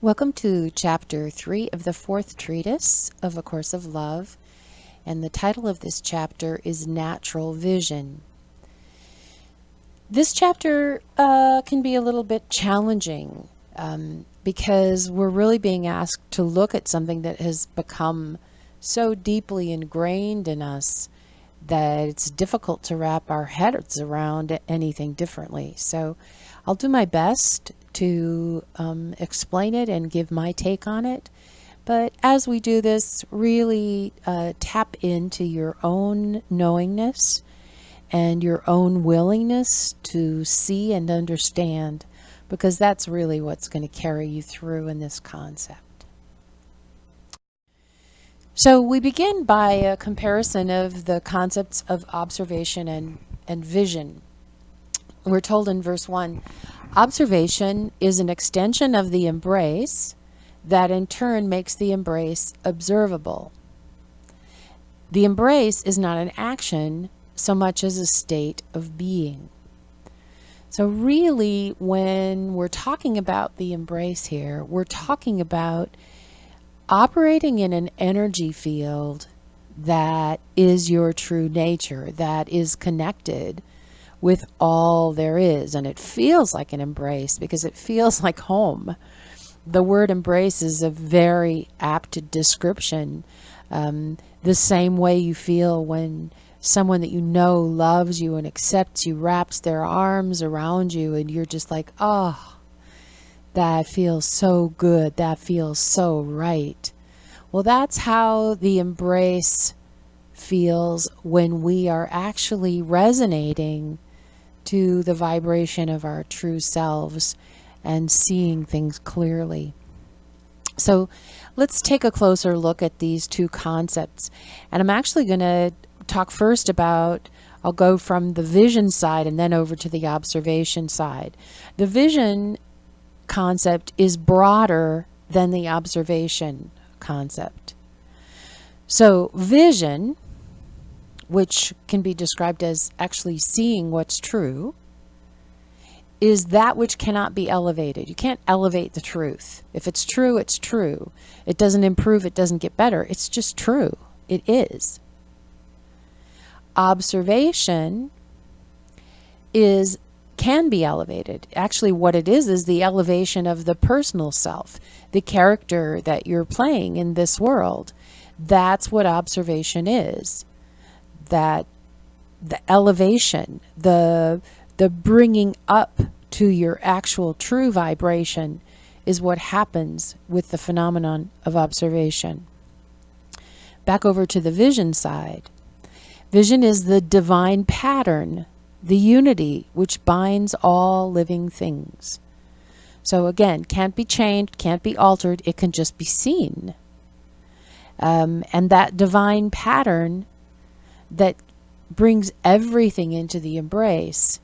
Welcome to Chapter 3 of the fourth treatise of A Course of Love, and the title of this chapter is Natural Vision. This chapter can be a little bit challenging because we're really being asked to look at something that has become so deeply ingrained in us that it's difficult to wrap our heads around anything differently. So I'll do my best to explain it and give my take on it. But as we do this, really tap into your own knowingness and your own willingness to see and understand, because that's really what's going to carry you through in this concept. So we begin by a comparison of the concepts of observation and vision. We're told in verse 1, observation is an extension of the embrace that in turn makes the embrace observable. The embrace is not an action so much as a state of being. So really, when we're talking about the embrace here, we're talking about operating in an energy field that is your true nature, that is connected with all there is. And it feels like an embrace because it feels like home. The word embrace is a very apt description. The same way you feel when someone that you know loves you and accepts you, wraps their arms around you, and you're just like, oh, that feels so good. That feels so right. Well, that's how the embrace feels when we are actually resonating to the vibration of our true selves and seeing things clearly. So let's take a closer look at these two concepts. And I'm actually going to talk first about, I'll go from the vision side and then over to the observation side. The vision concept is broader than the observation concept. So vision, which can be described as actually seeing what's true, is that which cannot be elevated. You can't elevate the truth. If it's true, it's true. It doesn't improve, it doesn't get better. It's just true. It is. Observation can be elevated. Actually, what it is the elevation of the personal self, the character that you're playing in this world. That's what observation is. That the elevation, the bringing up to your actual true vibration is what happens with the phenomenon of observation. Back over to the vision side. Vision is the divine pattern, the unity which binds all living things. So again, can't be changed, can't be altered, it can just be seen. And that divine pattern that brings everything into the embrace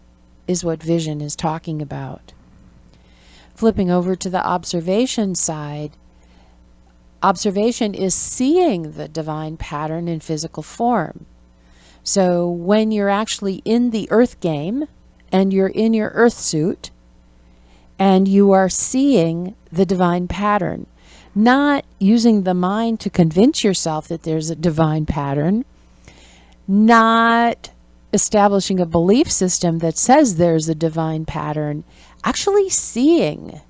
is what vision is talking about. Flipping over to the observation side, observation is seeing the divine pattern in physical form. So when you're actually in the earth game and you're in your earth suit and you are seeing the divine pattern, not using the mind to convince yourself that there's a divine pattern, not establishing a belief system that says there's a divine pattern, actually seeing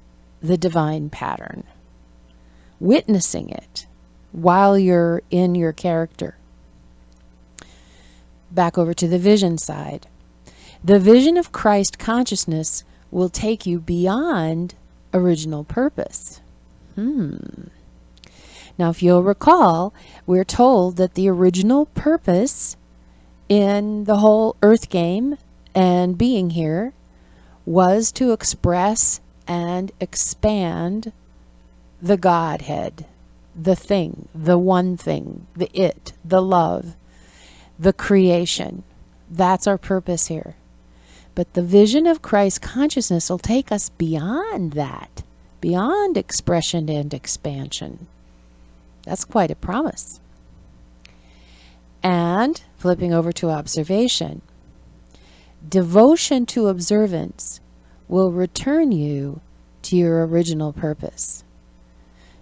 the divine pattern, witnessing it while you're in your character. Back over to the vision side. The vision of Christ consciousness will take you beyond original purpose. Now, if you'll recall, we're told that the original purpose in the whole earth game and being here was to express and expand the Godhead, the thing, the one thing, the it, the love, the creation. That's our purpose here. But the vision of Christ consciousness will take us beyond that, beyond expression and expansion. That's quite a promise. And flipping over to observation, devotion to observance will return you to your original purpose.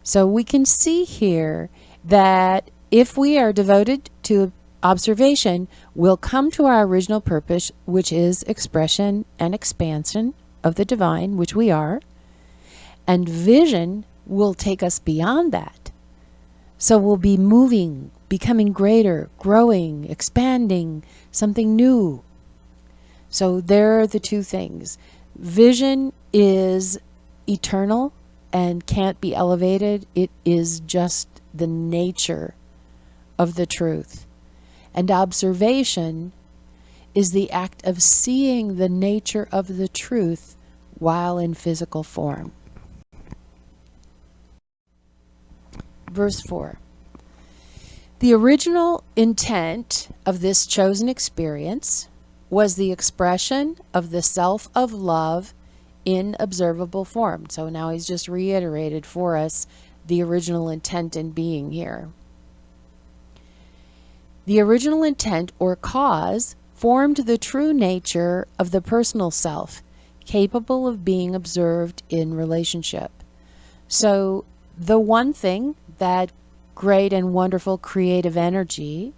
So we can see here that if we are devoted to observation, we'll come to our original purpose, which is expression and expansion of the divine, which we are, and vision will take us beyond that. So we'll be moving, becoming greater, growing, expanding, something new. So there are the two things. Vision is eternal and can't be elevated. It is just the nature of the truth. And observation is the act of seeing the nature of the truth while in physical form. Verse 4. The original intent of this chosen experience was the expression of the self of love in observable form. So now he's just reiterated for us the original intent in being here. The original intent or cause formed the true nature of the personal self, capable of being observed in relationship. So the one thing, that great and wonderful creative energy,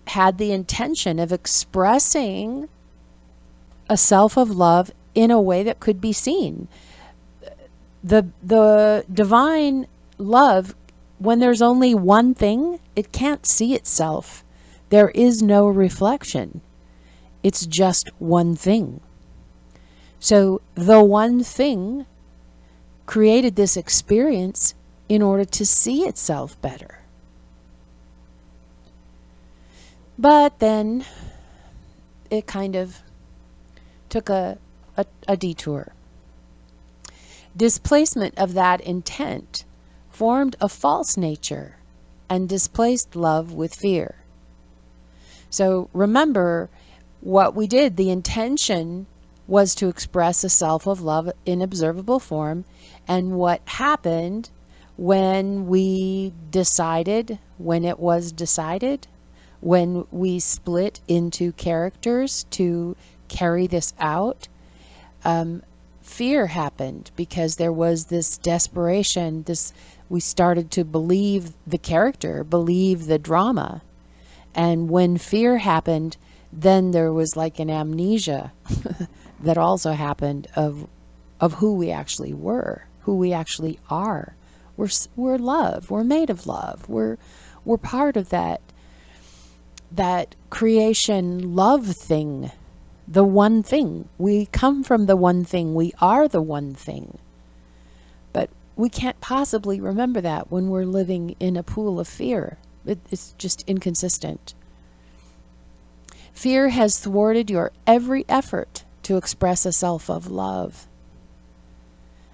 had the intention of expressing a self of love in a way that could be seen. The divine love, when there's only one thing, it can't see itself. There is no reflection. It's just one thing. So the one thing created this experience in order to see itself better. But then it kind of took a detour. Displacement of that intent formed a false nature and displaced love with fear. So remember what we did. The intention was to express a self of love in observable form, and what happened when we decided, when it was decided, when we split into characters to carry this out, fear happened, because there was this desperation, we started to believe the character, believe the drama. And when fear happened, then there was like an amnesia that also happened of who we actually were, who we actually are. We're love. We're made of love. We're part of that creation love thing, the one thing. We come from the one thing. We are the one thing. But we can't possibly remember that when we're living in a pool of fear. It's just inconsistent. Fear has thwarted your every effort to express a self of love.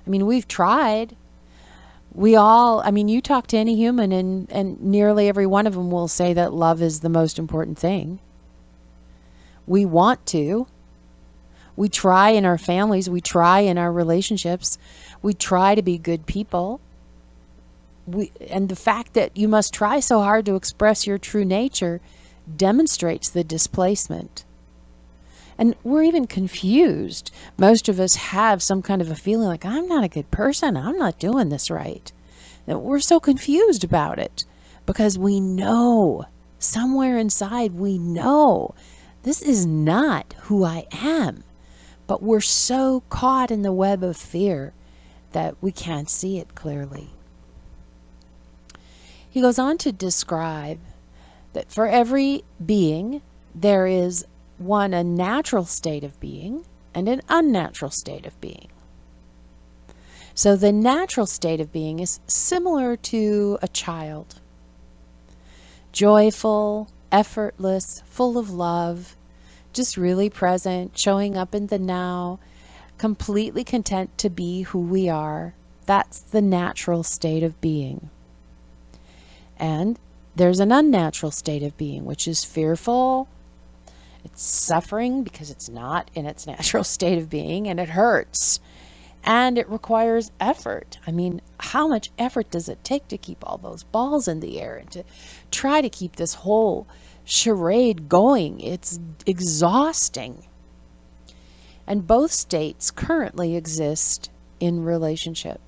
I mean, we've tried. We all, you talk to any human and nearly every one of them will say that love is the most important thing. We want to. We try in our families. We try in our relationships. We try to be good people. And the fact that you must try so hard to express your true nature demonstrates the displacement. And we're even confused. Most of us have some kind of a feeling like, I'm not a good person. I'm not doing this right. And we're so confused about it because we know, somewhere inside, we know this is not who I am. But we're so caught in the web of fear that we can't see it clearly. He goes on to describe that for every being, there is a natural state of being and an unnatural state of being. So the natural state of being is similar to a child. Joyful, effortless, full of love, just really present, showing up in the now, completely content to be who we are. That's the natural state of being. And there's an unnatural state of being, which is fearful. It's suffering because it's not in its natural state of being, and it hurts. And it requires effort. How much effort does it take to keep all those balls in the air and to try to keep this whole charade going? It's exhausting. And both states currently exist in relationship.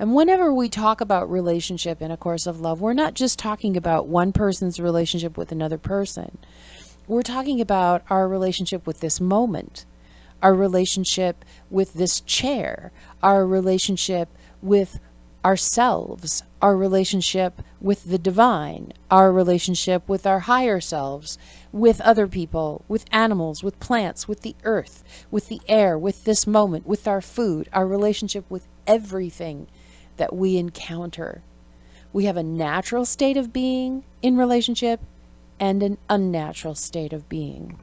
And whenever we talk about relationship in A Course of Love, we're not just talking about one person's relationship with another person. We're talking about our relationship with this moment, our relationship with this chair, our relationship with ourselves, our relationship with the divine, our relationship with our higher selves, with other people, with animals, with plants, with the earth, with the air, with this moment, with our food, our relationship with everything that we encounter. We have a natural state of being in relationship and an unnatural state of being.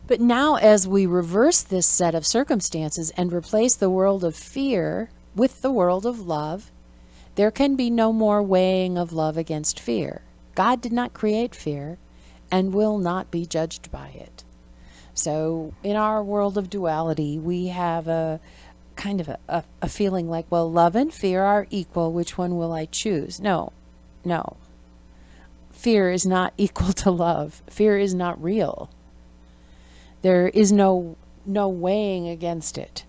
But now, as we reverse this set of circumstances and replace the world of fear with the world of love, there can be no more weighing of love against fear. God did not create fear and will not be judged by it. So in our world of duality, we have a kind of a feeling like, well, love and fear are equal. Which one will I choose? No. Fear is not equal to love. Fear is not real. There is no weighing against it.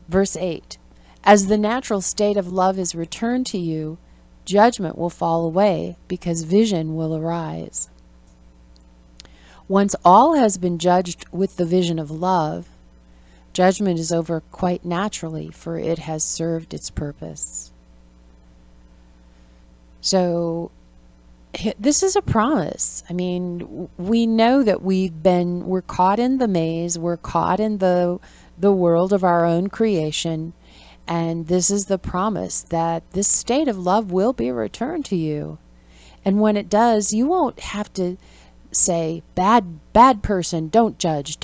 Verse 8, as the natural state of love is returned to you, judgment will fall away because vision will arise. Once all has been judged with the vision of love, judgment is over quite naturally, for it has served its purpose. So this is a promise. I mean, we know that we're caught in the maze, we're caught in the world of our own creation, and this is the promise that this state of love will be returned to you. And when it does, you won't have to say, bad person, don't judge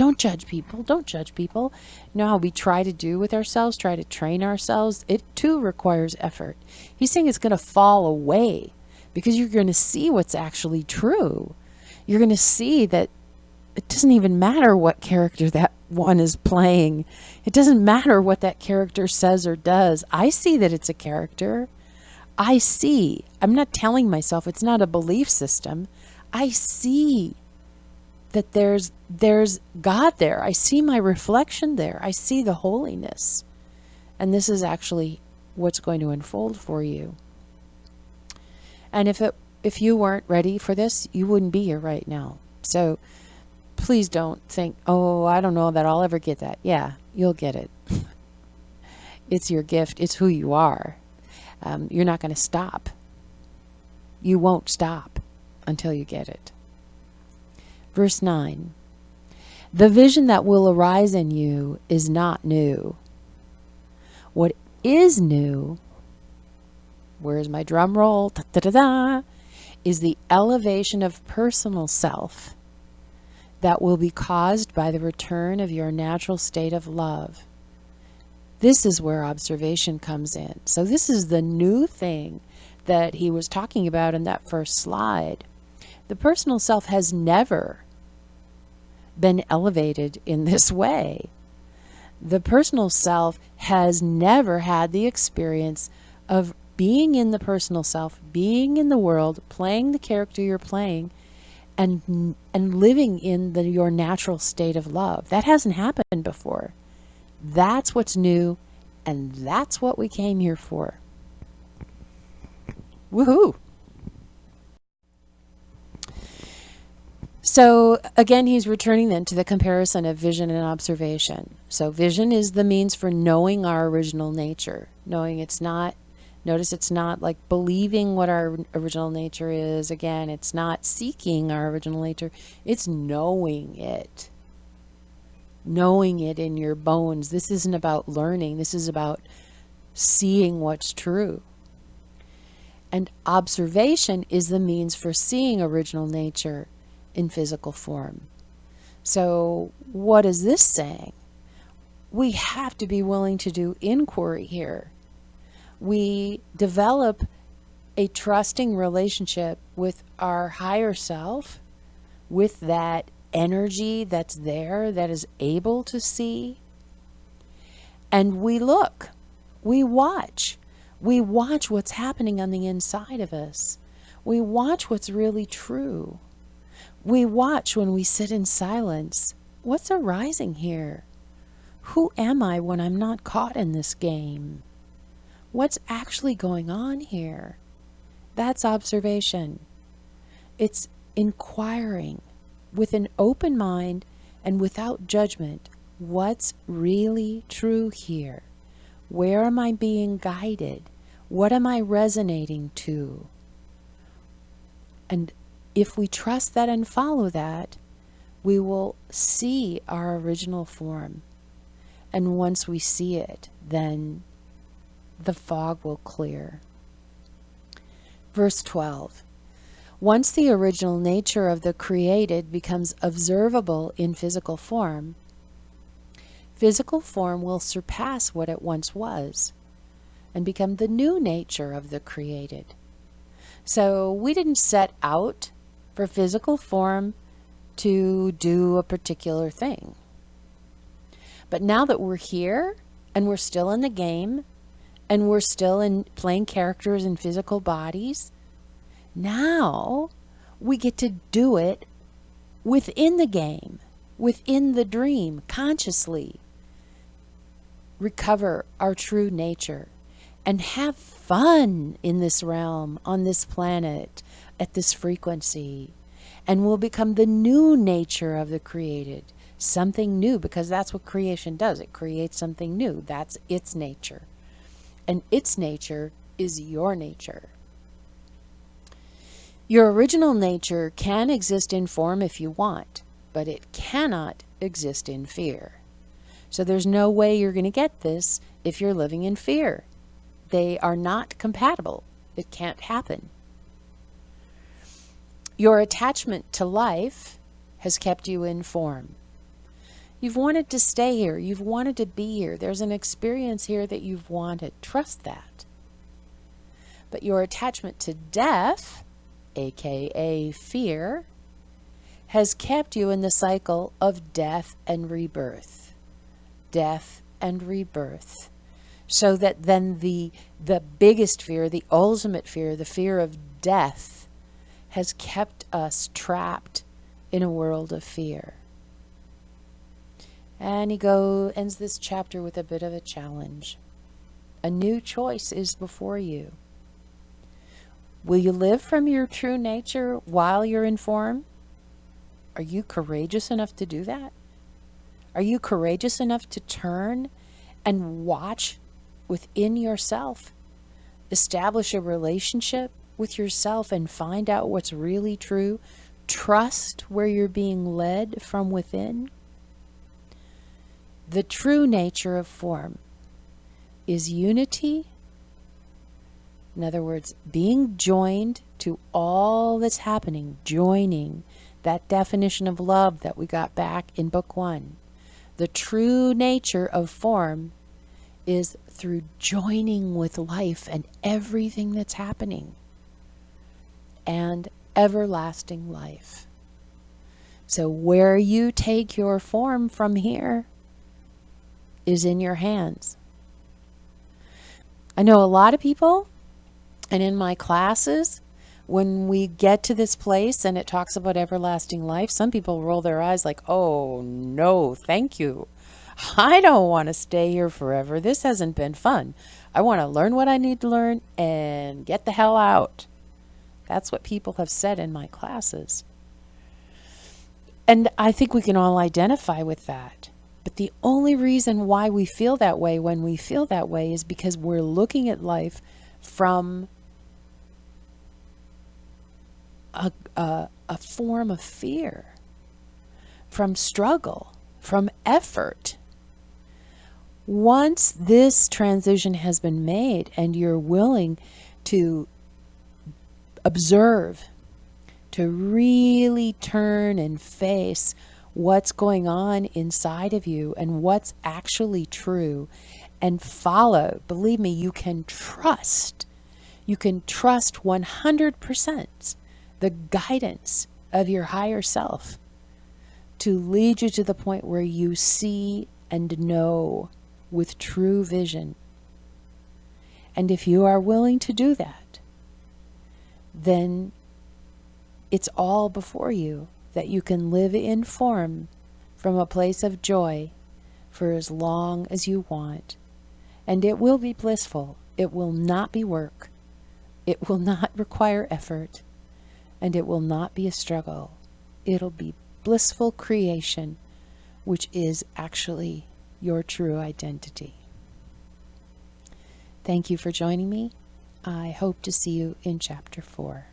people, don't judge people. You know how we try to do with ourselves, try to train ourselves? It too requires effort. He's saying it's going to fall away, because you're going to see what's actually true. You're going to see that it doesn't even matter what character that one is playing. It doesn't matter what that character says or does. I see that it's a character. I see. I'm not telling myself, it's not a belief system. I see that there's God there. I see my reflection there. I see the holiness. And this is actually what's going to unfold for you. And if you weren't ready for this, you wouldn't be here right now. So please don't think, oh, I don't know that I'll ever get that. Yeah, you'll get it. It's your gift. It's who you are. You're not going to stop. You won't stop until you get it. Verse 9. The vision that will arise in you is not new. What is new, where's my drum roll? Da, da, da, da, is the elevation of personal self that will be caused by the return of your natural state of love. This is where observation comes in. So this is the new thing that he was talking about in that first slide. The personal self has never been elevated in this way. The personal self has never had the experience of being in the personal self, being in the world, playing the character you're playing, and living in your natural state of love. That hasn't happened before. That's what's new, and that's what we came here for. Woohoo! So again, he's returning then to the comparison of vision and observation. So vision is the means for knowing our original nature. Knowing it's not, notice it's not like believing what our original nature is. Again, it's not seeking our original nature. It's knowing it. Knowing it in your bones. This isn't about learning. This is about seeing what's true. And observation is the means for seeing original nature in physical form. So what is this saying? We have to be willing to do inquiry here. We develop a trusting relationship with our higher self, with that energy that's there, that is able to see. And we look, we watch what's happening on the inside of us. We watch what's really true. We watch when we sit in silence What's arising here? Who am I when I'm not caught in this game? What's actually going on here? That's observation. It's inquiring with an open mind and without judgment. What's really true here? Where am I being guided? What am I resonating to? And if we trust that and follow that, we will see our original form. And once we see it, then the fog will clear. Verse 12. Once the original nature of the created becomes observable in physical form will surpass what it once was and become the new nature of the created. So we didn't set out for physical form to do a particular thing. But now that we're here and we're still in the game and we're still in playing characters in physical bodies, now we get to do it within the game, within the dream, consciously recover our true nature and have fun in this realm, on this planet, at this frequency. And we'll become the new nature of the created, something new, because that's what creation does. It creates something new. That's its nature. And its nature is your nature. Your original nature can exist in form if you want, but it cannot exist in fear. So there's no way you're going to get this if you're living in fear. They are not compatible. It can't happen. Your attachment to life has kept you in form. You've wanted to stay here. You've wanted to be here. There's an experience here that you've wanted. Trust that. But your attachment to death, aka fear, has kept you in the cycle of death and rebirth. Death and rebirth. So that then the biggest fear, the ultimate fear, the fear of death, has kept us trapped in a world of fear. And he ends this chapter with a bit of a challenge. A new choice is before you. Will you live from your true nature while you're in form? Are you courageous enough to do that? Are you courageous enough to turn and watch within yourself? Establish a relationship with yourself and find out what's really true. Trust where you're being led from within. The true nature of form is unity. In other words, being joined to all that's happening, joining that definition of love that we got back in book 1. The true nature of form is through joining with life and everything that's happening, and everlasting life. So where you take your form from here is in your hands. I know a lot of people, and in my classes, when we get to this place and it talks about everlasting life, some people roll their eyes like, oh no, thank you. I don't want to stay here forever. This hasn't been fun. I want to learn what I need to learn and get the hell out. That's what people have said in my classes. And I think we can all identify with that. But the only reason why we feel that way when we feel that way is because we're looking at life from a form of fear, from struggle, from effort. Once this transition has been made and you're willing to observe, to really turn and face what's going on inside of you and what's actually true, and follow, believe me, you can trust 100% the guidance of your higher self to lead you to the point where you see and know with true vision. And if you are willing to do that, then it's all before you, that you can live in form from a place of joy for as long as you want. And it will be blissful. It will not be work. It will not require effort. And it will not be a struggle. It'll be blissful creation, which is actually your true identity. Thank you for joining me. I hope to see you in Chapter 4.